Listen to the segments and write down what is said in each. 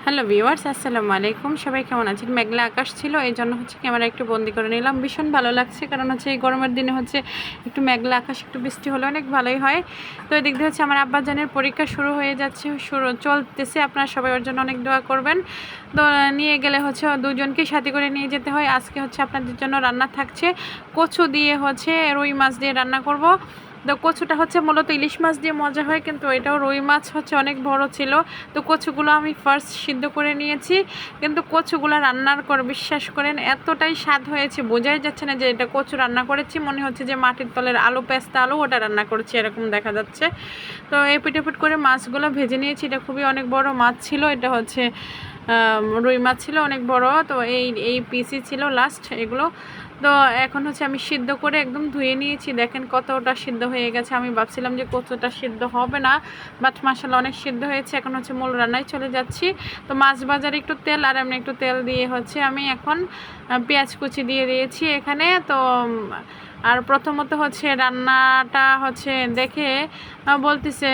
Hello viewers, আসসালামু আলাইকুম। সবাই কেমন আছেন? মেঘলা আকাশ ছিল, এই জন্য ক্যামেরা একটু বন্দি করে নিলাম। ভীষণ ভালো লাগছে, কারণ এই গরমের দিনে একটু মেঘলা আকাশ, একটু বৃষ্টি হলে অনেক ভালোই হয়। তো এদিক দিয়ে আমার আব্বাজানের পরীক্ষা শুরু হয়ে যাচ্ছে, চলতেছে। আপনারা সবাই ওর জন্য অনেক দোয়া করবেন। তো নিয়ে গেলে দুজনকেই সাথে করে নিয়ে যেতে হয়। আজকে আপনাদের জন্য রান্না থাকছে কচু দিয়ে রুই মাছ দিয়ে রান্না করব। তো কচুটা মূলত ইলিশ মাছ দিয়ে মজা হয়, কিন্তু এটাও রুই মাছ অনেক বড় ছিল। তো কচুগুলো আমি ফার্স্ট সিদ্ধ করে নিয়েছি, কিন্তু কচুগুলো রান্নার করে বিশ্বাস করেন এতটাই স্বাদ হয়েছে, বোঝাই যাচ্ছে না যে এটা কচু রান্না করেছি। মনে হচ্ছে যে মাটির তলের আলু, পেস্তা আলু ওটা রান্না করেছি, এরকম দেখা যাচ্ছে। তো এই পিঠে করে মাছগুলো ভেজে নিয়েছি। এটা খুবই অনেক বড় মাছ ছিল, এটা রুই মাছ ছিল অনেক বড়। তো এই পিসই ছিল লাস্ট এগুলো। তো এখন আমি সিদ্ধ করে একদম ধুয়ে নিয়েছি। দেখেন কতটা সিদ্ধ হয়ে গেছে। আমি ভাবছিলাম যে কতটা সিদ্ধ হবে না, বাট মাশাআল্লাহ অনেক সিদ্ধ হয়েছে। এখন মূল রান্নায় চলে যাচ্ছি। তো মাছ বাজারে একটু তেল আর এমনি একটু তেল দিয়ে আমি এখন পেঁয়াজ কুচি দিয়ে দিয়েছি এখানে। তো আর প্রথমত রান্নাটা দেখে বলতেছে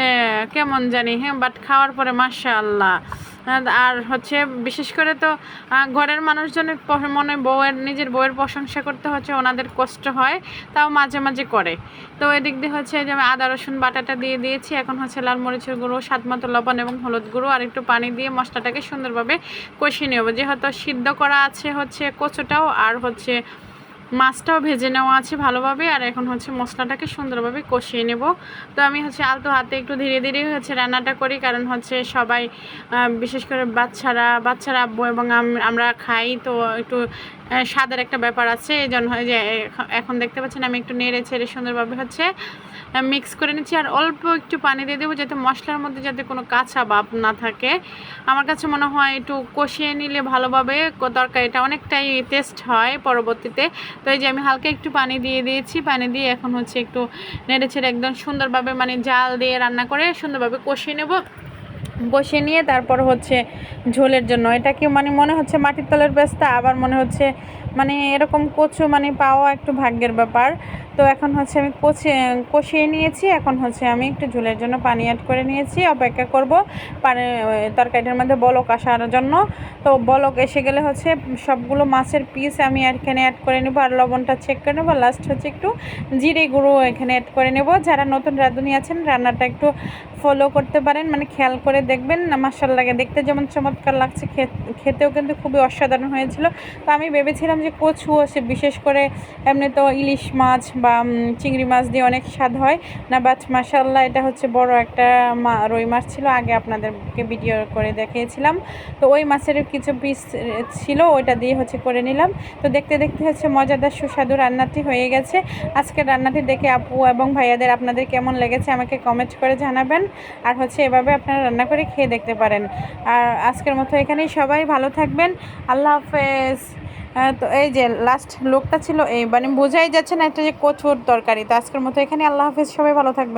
কেমন জানি, হ্যাঁ, বাট খাওয়ার পরে মাশাআল্লাহ। আর বিশেষ করে তো ঘরের মানুষজনের নিজের বউয়ের প্রশংসা করতে ওনাদের কষ্ট হয়, তাও মাঝে মাঝে করে। তো এদিক দিয়ে যে আমি আদা রসুন বাটাটা দিয়ে দিয়েছি। এখন লাল মরিচের গুঁড়ো, স্বাদ মতো লবণ এবং হলুদ গুঁড়ো আর একটু পানি দিয়ে মশলাটাকে সুন্দরভাবে কষিয়ে নেব। যেহেতু সিদ্ধ করা আছে কচুটাও, আর মাছটাও ভেজে নেওয়া আছে ভালোভাবে। আর এখন মশলাটাকে সুন্দরভাবে কষিয়ে নেব। তো আমি আলতো হাতে একটু ধীরে ধীরে রান্নাটা করি, কারণ সবাই বিশেষ করে বাচ্চারা আব্বু এবং আমরা খাই। তো একটু স্বাদের একটা ব্যাপার আছে, এই জন্য যে এখন দেখতে পাচ্ছেন আমি একটু নেড়ে ছেড়ে সুন্দরভাবে মিক্স করে নিচ্ছি। আর অল্প একটু পানি দিয়ে দেবো, যাতে মশলার মধ্যে যাতে কোনো কাঁচা ভাব না থাকে। আমার কাছে মনে হয় একটু কষিয়ে নিলে ভালোভাবে তরকারিটা অনেকটাই টেস্ট হয় পরবর্তীতে। তো এই যে আমি হালকা একটু পানি দিয়ে দিয়েছি। পানি দিয়ে এখন একটু নেড়ে ছেড়ে একদম সুন্দরভাবে জাল দিয়ে রান্না করে সুন্দরভাবে কষিয়ে নেব। কষিয়ে নিয়ে তারপর ঝোলের জন্য এটাকে মনে হচ্ছে মাটির তলের পেস্তা, আবার মনে হচ্ছে এরকম কচু পাওয়া একটু ভাগ্যের ব্যাপার। তো এখন আমি কষিয়ে নিয়েছি। এখন আমি একটু ঝোলের জন্য পানি অ্যাড করে নিয়েছি, অপেক্ষা করব পানি তরকারিটার মধ্যে বলক আসার জন্য। তো বলক এসে গেলে সবগুলো মাছের পিস আমি এখানে অ্যাড করে নেব, আর লবণটা চেক করে নেব। লাস্ট একটু জিরে গুঁড়ো এখানে অ্যাড করে নেব। যারা নতুন রাঁধুনি আছেন রান্নাটা একটু ফলো করতে পারেন, খেয়াল করে দেখবেন। মাশাআল্লাহ দেখতে যেমন চমৎকার লাগছে, খেতেও কিন্তু খুবই অসাধারণ হয়েছিল। তো আমি ভেবেছিলাম যে কচু বিশেষ করে এমনি তো ইলিশ মাছ বা চিংড়ি মাছ দিয়ে অনেক স্বাদ হয় না, বাট মাশাআল্লাহ এটা বড় একটা রুই মাছ ছিল, আগে আপনাদেরকে ভিডিও করে দেখিয়েছিলাম। তো ওই মাছের কিছু পিস ছিল, ওইটা দিয়ে করে নিলাম। তো দেখতে দেখতে মজাদার সুস্বাদু রান্নাটি হয়ে গেছে। আজকের রান্নাটি দেখে আপু এবং ভাইয়াদের আপনাদের কেমন লেগেছে আমাকে কমেন্ট করে জানাবেন। আর এভাবে আপনারা রান্না করে খেয়ে দেখতে পারেন। আর আজকের মতো এখানেই, সবাই ভালো থাকবেন। আল্লাহ হাফেজ। তো এই যে লাস্ট লোকটা ছিল এই বোঝাই যাচ্ছে না এটা যে কচুর তরকারি। তো আজকের মতো এখানে, আল্লাহ হাফেজ, সবাই ভালো থাকবেন।